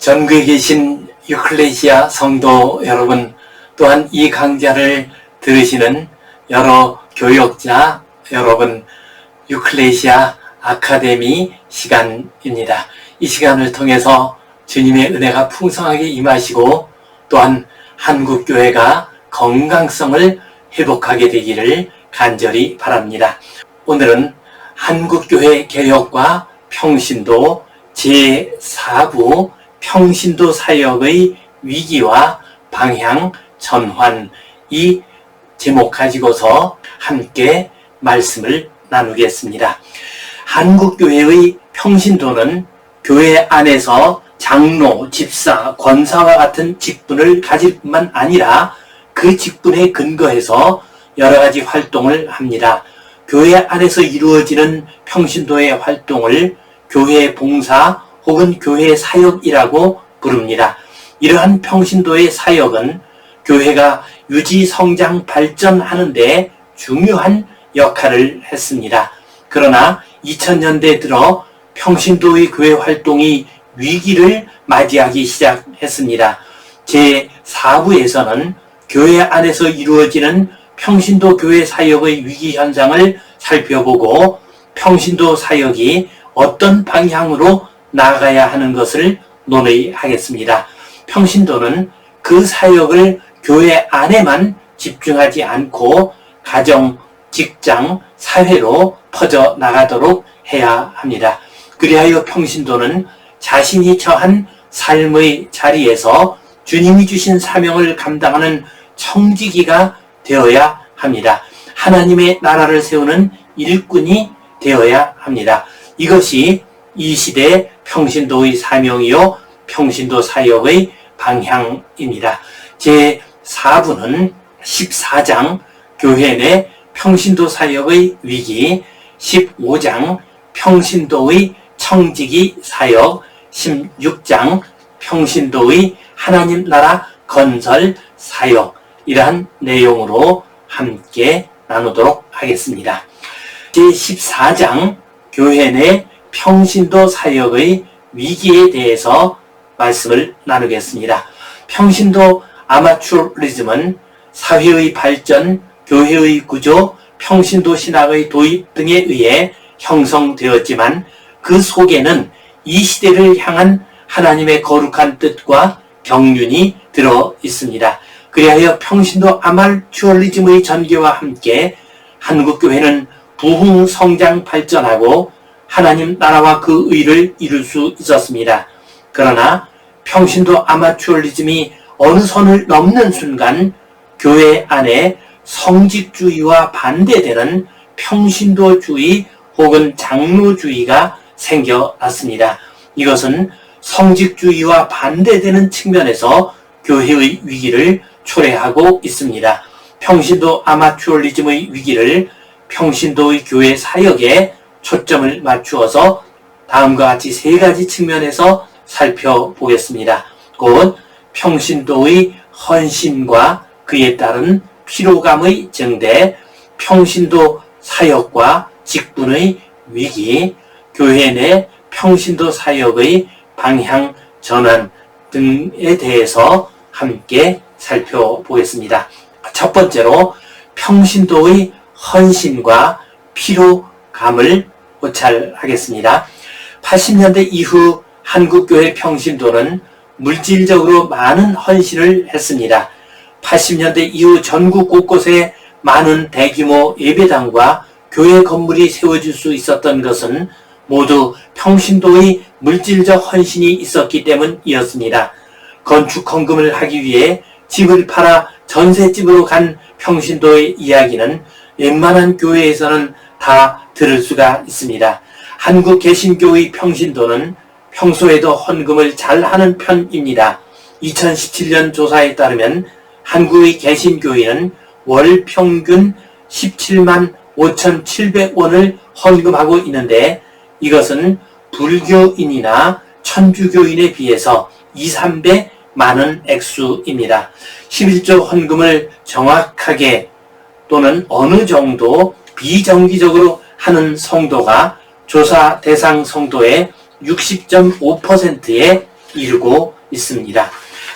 전국에 계신 유클레시아 성도 여러분, 또한 이 강좌를 들으시는 여러 교역자 여러분, 유클레시아 아카데미 시간입니다. 이 시간을 통해서 주님의 은혜가 풍성하게 임하시고 또한 한국교회가 건강성을 회복하게 되기를 간절히 바랍니다. 오늘은 한국교회 개혁과 평신도 제4부 평신도 사역의 위기와 방향 전환, 이 제목 가지고서 함께 말씀을 나누겠습니다. 한국교회의 평신도는 교회 안에서 장로, 집사, 권사와 같은 직분을 가질 뿐만 아니라 그 직분에 근거해서 여러 가지 활동을 합니다. 교회 안에서 이루어지는 평신도의 활동을 교회 봉사 혹은 교회 사역이라고 부릅니다. 이러한 평신도의 사역은 교회가 유지, 성장, 발전하는 데 중요한 역할을 했습니다. 그러나 2000년대 들어 평신도의 교회 활동이 위기를 맞이하기 시작했습니다. 제4부에서는 교회 안에서 이루어지는 평신도 교회 사역의 위기 현상을 살펴보고 평신도 사역이 어떤 방향으로 나아가야 하는 것을 논의하겠습니다. 평신도는 그 사역을 교회 안에만 집중하지 않고 가정, 직장, 사회로 퍼져나가도록 해야 합니다. 그리하여 평신도는 자신이 처한 삶의 자리에서 주님이 주신 사명을 감당하는 청지기가 되어야 합니다. 하나님의 나라를 세우는 일꾼이 되어야 합니다. 이것이 이 시대 평신도의 사명이요 평신도 사역의 방향입니다. 제4부는 14장 교회 내 평신도 사역의 위기, 15장 평신도의 청지기 사역, 16장 평신도의 하나님 나라 건설 사역, 이러한 내용으로 함께 나누도록 하겠습니다. 제14장 교회 내 평신도 사역의 위기에 대해서 말씀을 나누겠습니다. 평신도 아마추어리즘은 사회의 발전, 교회의 구조, 평신도 신학의 도입 등에 의해 형성되었지만 그 속에는 이 시대를 향한 하나님의 거룩한 뜻과 경륜이 들어 있습니다. 그리하여 평신도 아마추어리즘의 전개와 함께 한국교회는 부흥, 성장, 발전하고 하나님 나라와 그 의를 이룰 수 있었습니다. 그러나 평신도 아마추어리즘이 어느 선을 넘는 순간 교회 안에 성직주의와 반대되는 평신도주의 혹은 장로주의가 생겨났습니다. 이것은 성직주의와 반대되는 측면에서 교회의 위기를 초래하고 있습니다. 평신도 아마추어리즘의 위기를 평신도의 교회 사역에 초점을 맞추어서 다음과 같이 세 가지 측면에서 살펴보겠습니다. 곧 평신도의 헌신과 그에 따른 피로감의 증대, 평신도 사역과 직분의 위기, 교회 내 평신도 사역의 방향 전환 등에 대해서 함께 살펴보겠습니다. 첫 번째로 평신도의 헌신과 피로감을 고찰하겠습니다. 80년대 이후 한국교회 평신도는 물질적으로 많은 헌신을 했습니다. 80년대 이후 전국 곳곳에 많은 대규모 예배당과 교회 건물이 세워질 수 있었던 것은 모두 평신도의 물질적 헌신이 있었기 때문이었습니다. 건축 헌금을 하기 위해 집을 팔아 전셋집으로 간 평신도의 이야기는 웬만한 교회에서는 다 들을 수가 있습니다. 한국 개신교의 평신도는 평소에도 헌금을 잘하는 편입니다. 2017년 조사에 따르면 한국의 개신교회는 월 평균 17만 5,700원을 헌금하고 있는데 이것은 불교인이나 천주교인에 비해서 2~3배 많은 액수입니다. 11조 헌금을 정확하게 또는 어느 정도 비정기적으로 하는 성도가 조사 대상 성도의 60.5%에 이르고 있습니다.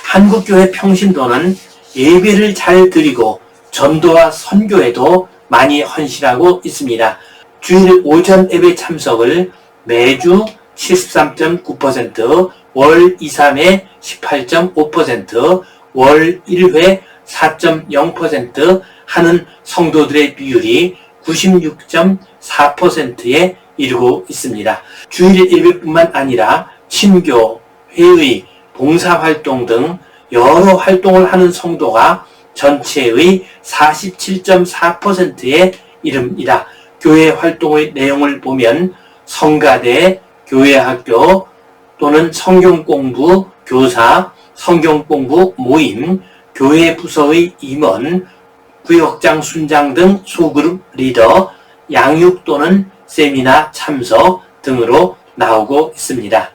한국교회 평신도는 예배를 잘 드리고 전도와 선교에도 많이 헌신하고 있습니다. 주일 오전 예배 참석을 매주 73.9%, 월 2, 3회 18.5%, 월 1회 4.0% 하는 성도들의 비율이 96.4%에 이르고 있습니다. 주일 예배뿐만 아니라 친교, 회의, 봉사활동 등 여러 활동을 하는 성도가 전체의 47.4%에 이릅니다. 교회 활동의 내용을 보면 성가대, 교회학교 또는 성경공부 교사, 성경공부 모임, 교회 부서의 임원, 구역장 순장 등 소그룹 리더, 양육 또는 세미나 참석 등으로 나오고 있습니다.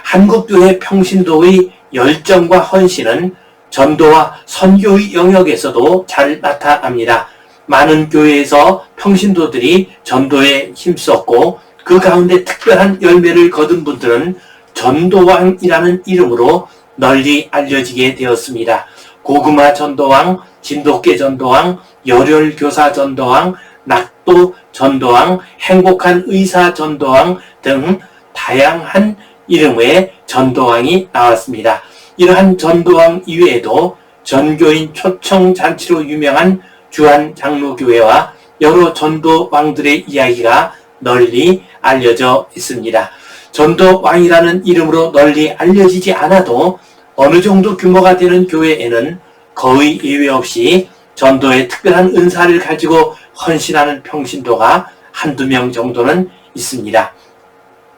한국교회 평신도의 열정과 헌신은 전도와 선교의 영역에서도 잘 나타납니다. 많은 교회에서 평신도들이 전도에 힘썼고 그 가운데 특별한 열매를 거둔 분들은 전도왕이라는 이름으로 널리 알려지게 되었습니다. 고구마 전도왕, 진돗개 전도왕, 열혈교사 전도왕, 낙도 전도왕, 행복한 의사 전도왕 등 다양한 이름의 전도왕이 나왔습니다. 이러한 전도왕 이외에도 전교인 초청잔치로 유명한 주한장로교회와 여러 전도왕들의 이야기가 널리 알려져 있습니다. 전도왕이라는 이름으로 널리 알려지지 않아도 어느 정도 규모가 되는 교회에는 거의 예외 없이 전도에 특별한 은사를 가지고 헌신하는 평신도가 한두 명 정도는 있습니다.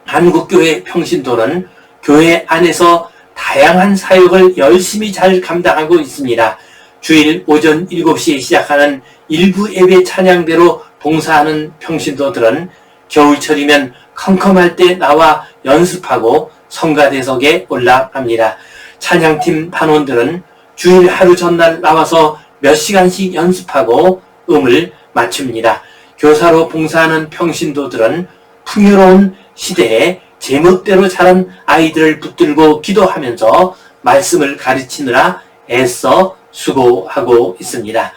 한국교회 평신도는 교회 안에서 다양한 사역을 열심히 잘 감당하고 있습니다. 주일 오전 7시에 시작하는 일부 예배 찬양대로 봉사하는 평신도들은 겨울철이면 컴컴할 때 나와 연습하고 성가대석에 올라갑니다. 찬양팀 단원들은 주일 하루 전날 나와서 몇 시간씩 연습하고 음을 맞춥니다. 교사로 봉사하는 평신도들은 풍요로운 시대에 제멋대로 자란 아이들을 붙들고 기도하면서 말씀을 가르치느라 애써 수고하고 있습니다.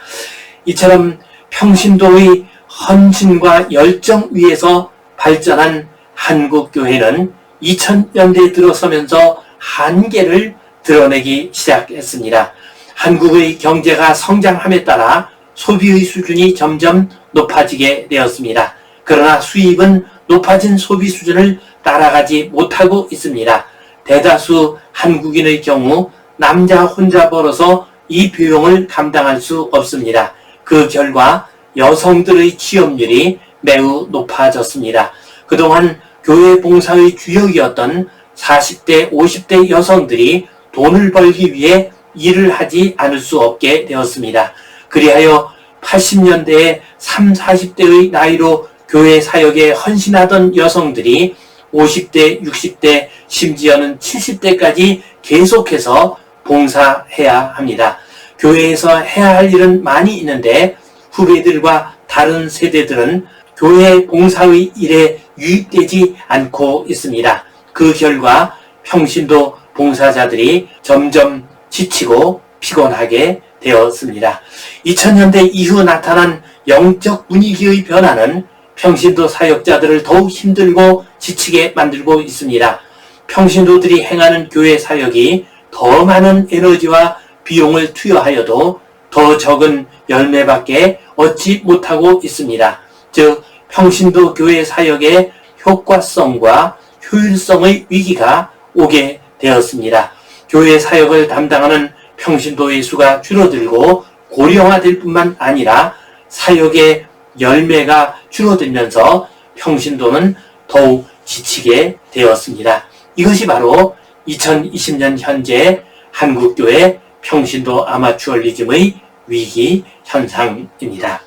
이처럼 평신도의 헌신과 열정 위에서 발전한 한국교회는 2000년대에 들어서면서 한계를 드러내기 시작했습니다. 한국의 경제가 성장함에 따라 소비의 수준이 점점 높아지게 되었습니다. 그러나 수입은 높아진 소비 수준을 따라가지 못하고 있습니다. 대다수 한국인의 경우 남자 혼자 벌어서 이 비용을 감당할 수 없습니다. 그 결과 여성들의 취업률이 매우 높아졌습니다. 그동안 교회 봉사의 주역이었던 40대, 50대 여성들이 돈을 벌기 위해 일을 하지 않을 수 없게 되었습니다. 그리하여 80년대에 30, 40대의 나이로 교회 사역에 헌신하던 여성들이 50대, 60대, 심지어는 70대까지 계속해서 봉사해야 합니다. 교회에서 해야 할 일은 많이 있는데 후배들과 다른 세대들은 교회 봉사의 일에 유입되지 않고 있습니다. 그 결과 평신도 봉사자들이 점점 지치고 피곤하게 되었습니다. 2000년대 이후 나타난 영적 분위기의 변화는 평신도 사역자들을 더욱 힘들고 지치게 만들고 있습니다. 평신도들이 행하는 교회 사역이 더 많은 에너지와 비용을 투여하여도 더 적은 열매밖에 얻지 못하고 있습니다. 즉 평신도 교회 사역의 효과성과 효율성의 위기가 오게 되었습니다. 교회 사역을 담당하는 평신도의 수가 줄어들고 고령화될 뿐만 아니라 사역의 열매가 줄어들면서 평신도는 더욱 지치게 되었습니다. 이것이 바로 2020년 현재 한국교회 평신도 아마추어리즘의 위기 현상입니다.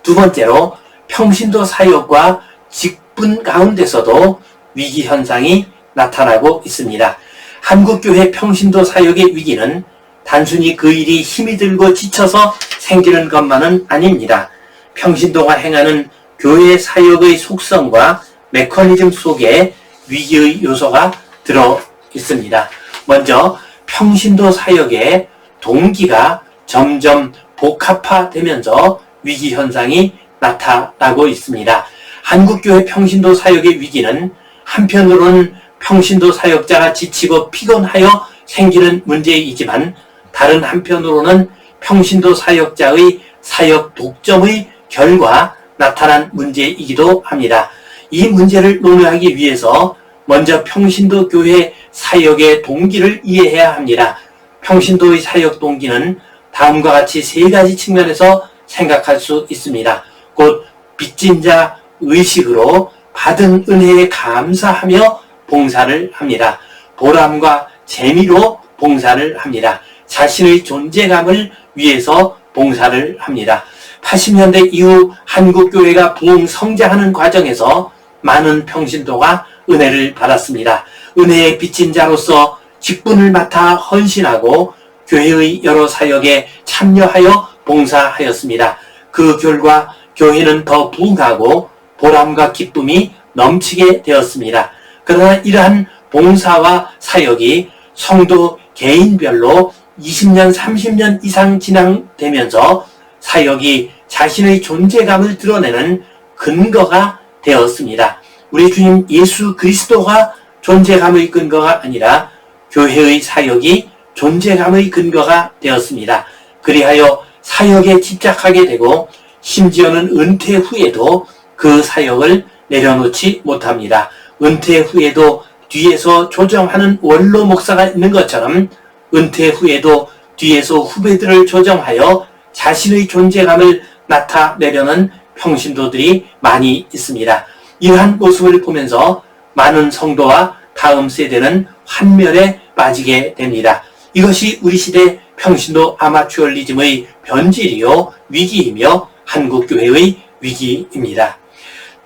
두 번째로 평신도 사역과 직분 가운데서도 위기 현상이 나타나고 있습니다. 한국교회 평신도 사역의 위기는 단순히 그 일이 힘이 들고 지쳐서 생기는 것만은 아닙니다. 평신도가 행하는 교회 사역의 속성과 메커니즘 속에 위기의 요소가 들어 있습니다. 먼저 평신도 사역의 동기가 점점 복합화되면서 위기 현상이 나타나고 있습니다. 한국교회 평신도 사역의 위기는 한편으로는 평신도 사역자가 지치고 피곤하여 생기는 문제이지만 다른 한편으로는 평신도 사역자의 사역 독점의 결과 나타난 문제이기도 합니다. 이 문제를 논의하기 위해서 먼저 평신도 교회 사역의 동기를 이해해야 합니다. 평신도의 사역 동기는 다음과 같이 세 가지 측면에서 생각할 수 있습니다. 곧 빚진 자 의식으로 받은 은혜에 감사하며 봉사를 합니다. 보람과 재미로 봉사를 합니다. 자신의 존재감을 위해서 봉사를 합니다. 80년대 이후 한국교회가 부흥 성장하는 과정에서 많은 평신도가 은혜를 받았습니다. 은혜의 빚진 자로서 직분을 맡아 헌신하고 교회의 여러 사역에 참여하여 봉사하였습니다. 그 결과 교회는 더 부흥하고 보람과 기쁨이 넘치게 되었습니다. 그러나 이러한 봉사와 사역이 성도 개인별로 20년, 30년 이상 진행되면서 사역이 자신의 존재감을 드러내는 근거가 되었습니다. 우리 주님 예수 그리스도가 존재감의 근거가 아니라 교회의 사역이 존재감의 근거가 되었습니다. 그리하여 사역에 집착하게 되고 심지어는 은퇴 후에도 그 사역을 내려놓지 못합니다. 은퇴 후에도 뒤에서 조정하는 원로 목사가 있는 것처럼 은퇴 후에도 뒤에서 후배들을 조정하여 자신의 존재감을 나타내려는 평신도들이 많이 있습니다. 이러한 모습을 보면서 많은 성도와 다음 세대는 환멸에 빠지게 됩니다. 이것이 우리 시대 평신도 아마추어리즘의 변질이요 위기이며 한국교회의 위기입니다.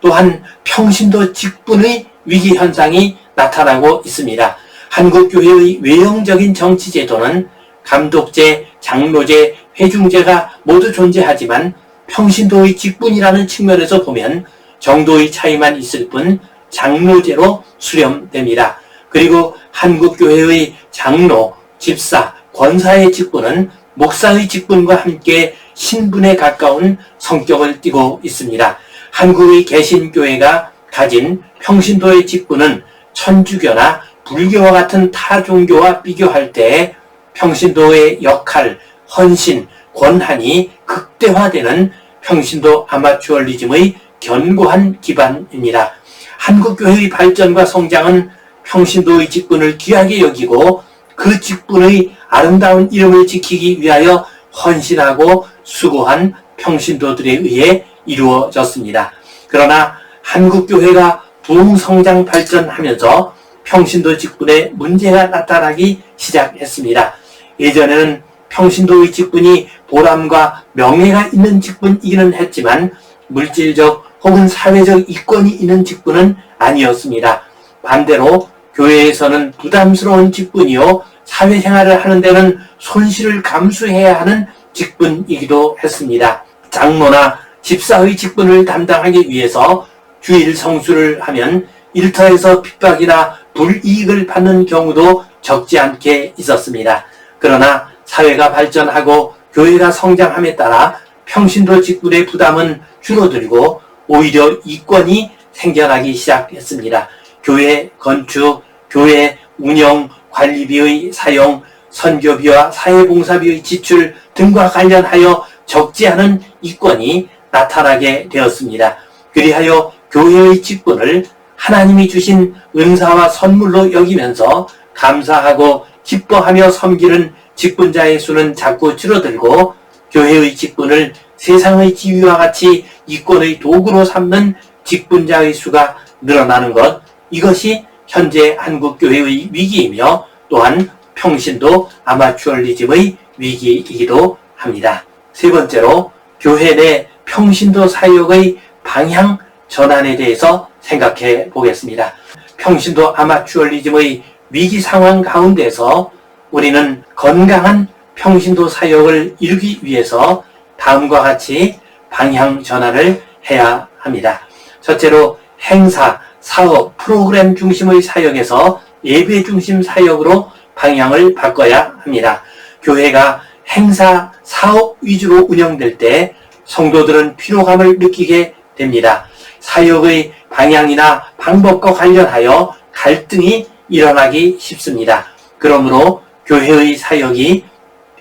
또한 평신도 직분의 위기 현상이 나타나고 있습니다. 한국교회의 외형적인 정치제도는 감독제, 장로제, 회중제가 모두 존재하지만 평신도의 직분이라는 측면에서 보면 정도의 차이만 있을 뿐 장로제로 수렴됩니다. 그리고 한국교회의 장로, 집사, 권사의 직분은 목사의 직분과 함께 신분에 가까운 성격을 띠고 있습니다. 한국의 개신교회가 가진 평신도의 직분은 천주교나 불교와 같은 타 종교와 비교할 때 평신도의 역할, 헌신, 권한이 극대화되는 평신도 아마추어리즘의 견고한 기반입니다. 한국교회의 발전과 성장은 평신도의 직분을 귀하게 여기고 그 직분의 아름다운 이름을 지키기 위하여 헌신하고 수고한 평신도들에 의해 이루어졌습니다. 그러나 한국교회가 부흥성장 발전하면서 평신도 직분에 문제가 나타나기 시작했습니다. 예전에는 평신도의 직분이 보람과 명예가 있는 직분이기는 했지만 물질적 혹은 사회적 이권이 있는 직분은 아니었습니다. 반대로 교회에서는 부담스러운 직분이요 사회생활을 하는 데는 손실을 감수해야 하는 직분이기도 했습니다. 장로나 집사의 직분을 담당하기 위해서 주일 성수를 하면 일터에서 핍박이나 불이익을 받는 경우도 적지 않게 있었습니다. 그러나 사회가 발전하고 교회가 성장함에 따라 평신도 직분의 부담은 줄어들고 오히려 이권이 생겨나기 시작했습니다. 교회 건축, 교회 운영, 관리비의 사용, 선교비와 사회봉사비의 지출 등과 관련하여 적지 않은 이권이 나타나게 되었습니다. 그리하여 교회의 직분을 하나님이 주신 은사와 선물로 여기면서 감사하고 기뻐하며 섬기는 직분자의 수는 자꾸 줄어들고 교회의 직분을 세상의 지위와 같이 이권의 도구로 삼는 직분자의 수가 늘어나는 것, 이것이 현재 한국교회의 위기이며 또한 평신도 아마추어리즘의 위기이기도 합니다. 세 번째로 교회 내 평신도 사역의 방향 전환에 대해서 생각해 보겠습니다. 평신도 아마추어리즘의 위기 상황 가운데서 우리는 건강한 평신도 사역을 이루기 위해서 다음과 같이 방향 전환을 해야 합니다. 첫째로 행사, 사업, 프로그램 중심의 사역에서 예배 중심 사역으로 방향을 바꿔야 합니다. 교회가 행사, 사업 위주로 운영될 때 성도들은 피로감을 느끼게 됩니다. 사역의 방향이나 방법과 관련하여 갈등이 일어나기 쉽습니다. 그러므로 교회의 사역이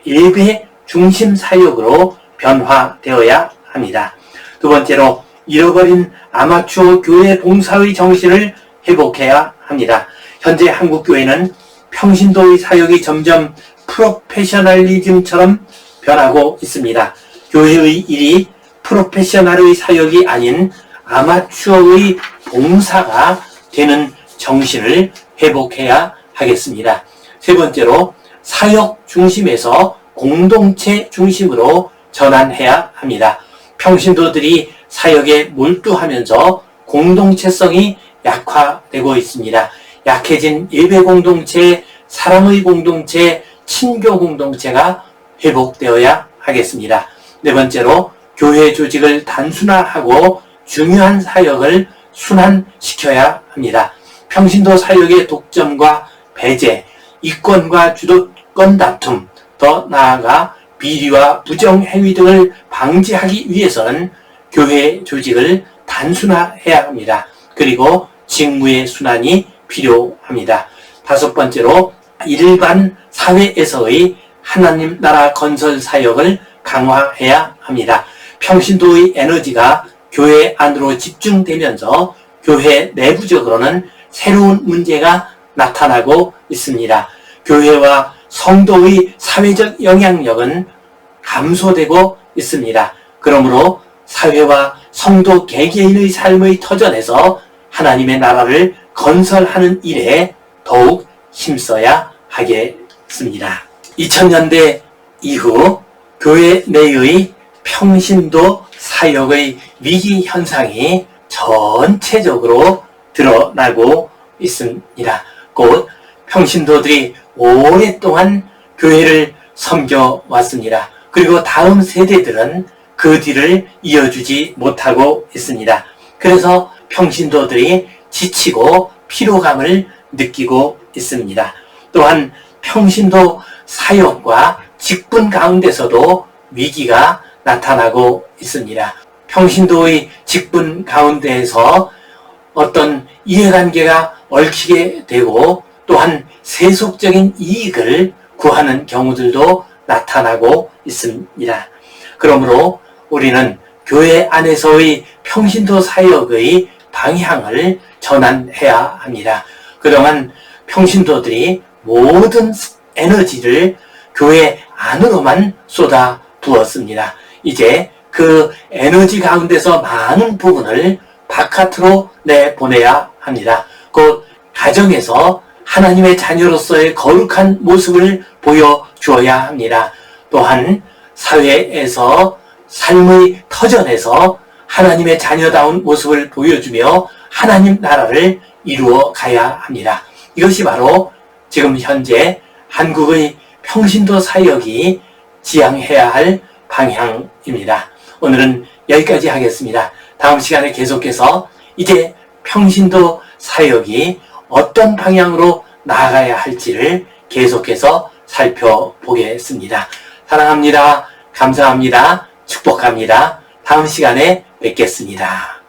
예배 중심 사역으로 변화되어야 합니다. 두 번째로 잃어버린 아마추어 교회 봉사의 정신을 회복해야 합니다. 현재 한국교회는 평신도의 사역이 점점 프로페셔널리즘처럼 변하고 있습니다. 교회의 일이 프로페셔널의 사역이 아닌 아마추어의 봉사가 되는 정신을 회복해야 하겠습니다. 세 번째로 사역 중심에서 공동체 중심으로 전환해야 합니다. 평신도들이 사역에 몰두하면서 공동체성이 약화되고 있습니다. 약해진 예배 공동체, 사랑의 공동체, 친교 공동체가 회복되어야 하겠습니다. 네 번째로 교회 조직을 단순화하고 중요한 사역을 순환시켜야 합니다. 평신도 사역의 독점과 배제, 이권과 주도권 다툼, 더 나아가 비리와 부정행위 등을 방지하기 위해서는 교회 조직을 단순화해야 합니다. 그리고 직무의 순환이 필요합니다. 다섯 번째로 일반 사회에서의 하나님 나라 건설 사역을 강화해야 합니다. 평신도의 에너지가 교회 안으로 집중되면서 교회 내부적으로는 새로운 문제가 나타나고 있습니다. 교회와 성도의 사회적 영향력은 감소되고 있습니다. 그러므로 사회와 성도 개개인의 삶의 터전에서 하나님의 나라를 건설하는 일에 더욱 힘써야 하겠습니다. 2000년대 이후 교회 내의 평신도 사역의 위기 현상이 전체적으로 드러나고 있습니다. 곧 평신도들이 오랫동안 교회를 섬겨왔습니다. 그리고 다음 세대들은 그 뒤를 이어주지 못하고 있습니다. 그래서 평신도들이 지치고 피로감을 느끼고 있습니다. 또한 평신도 사역과 직분 가운데서도 위기가 나타나고 있습니다. 평신도의 직분 가운데에서 어떤 이해관계가 얽히게 되고 또한 세속적인 이익을 구하는 경우들도 나타나고 있습니다. 그러므로 우리는 교회 안에서의 평신도 사역의 방향을 전환해야 합니다. 그동안 평신도들이 모든 에너지를 교회 안으로만 쏟아 부었습니다. 이제 그 에너지 가운데서 많은 부분을 바깥으로 내보내야 합니다. 곧 가정에서 하나님의 자녀로서의 거룩한 모습을 보여주어야 합니다. 또한 사회에서 삶의 터전에서 하나님의 자녀다운 모습을 보여주며 하나님 나라를 이루어 가야 합니다. 이것이 바로 지금 현재 한국의 평신도 사역이 지향해야 할 방향입니다. 오늘은 여기까지 하겠습니다. 다음 시간에 계속해서 이제 평신도 사역이 어떤 방향으로 나아가야 할지를 계속해서 살펴보겠습니다. 사랑합니다. 감사합니다. 축복합니다. 다음 시간에 뵙겠습니다.